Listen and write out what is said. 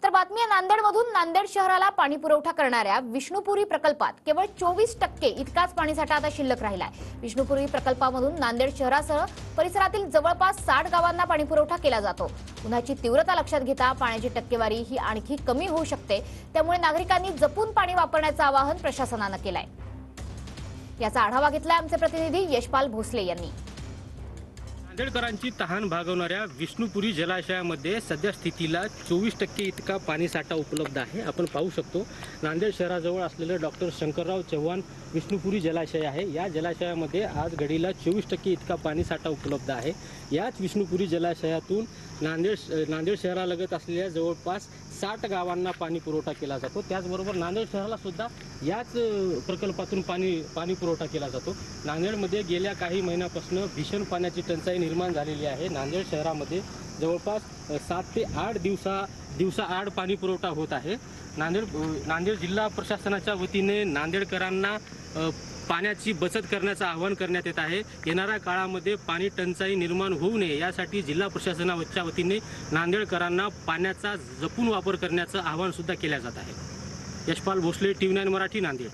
तर बातमी आहे नांदेडमधून। नांदेड शहराला पाणी पुरवठा करणाऱ्या विष्णुपुरी प्रकल्पात केवळ 24% इतकाच पाणीसाठा आता शिल्लक राहिलाय। विष्णुपुरी प्रकल्पामधून नांदेड शहरासह परिसरातील जवळपास 60 गावांना पाणी पुरवठा केला जातो। उन्हाची तीव्रता लक्षात घेता पाण्याची टक्केवारी ही आणखी कमी होऊ शकते, त्यामुळे नागरिकांनी जपून पाणी वापरण्याचं आवाहन प्रशासनानं केलंय। याचा आढावा घेतलाय आमचे प्रतिनिधी यशपाल भोसले यांनी। नांदेडकरांची तहान भागवणाऱ्या विष्णुपुरी जलाशयामध्ये सध्या स्थितीला 24% इतका पाणीसाठा उपलब्ध आहे। आपण पाहू शकतो नांदेड शहराजवळ असलेलं डॉक्टर शंकरराव चव्हाण विष्णुपुरी जलाशय आहे। या जलाशयामध्ये आज घडीला 24% इतका पाणीसाठा उपलब्ध आहे। याच विष्णुपुरी जलाशयातून नांदेड शहरालगत असलेल्या जवळपास 60 गावांना पाणी पुरवठा केला जातो। त्याचबरोबर नांदेड शहराला सुद्धा याच प्रकल्पातून पाणी पुरवठा केला जातो। नांदेडमध्ये गेल्या काही महिन्यापासून भीषण पाण्याची टंचाई निर्माण झालेली आहे। नांदेड शहरामध्ये जवळपास 7 ते 8 दिवसाआड पाणी पुरवठा होत आहे। नांदेड जिल्हा प्रशासनाच्या वतीने नांदेडकरांना पाण्याची बचत करण्याचं आवाहन करण्यात येत आहे। येणाऱ्या काळामध्ये पाणी टंचाई निर्माण होऊ नये यासाठी जिल्हा प्रशासनाच्या वतीने नांदेडकरांना पाण्याचा जपून वापर करण्याचं आवाहन सुद्धा केलं जात आहे। यशपाल भोसले, TV9 मराठी, नांदेड।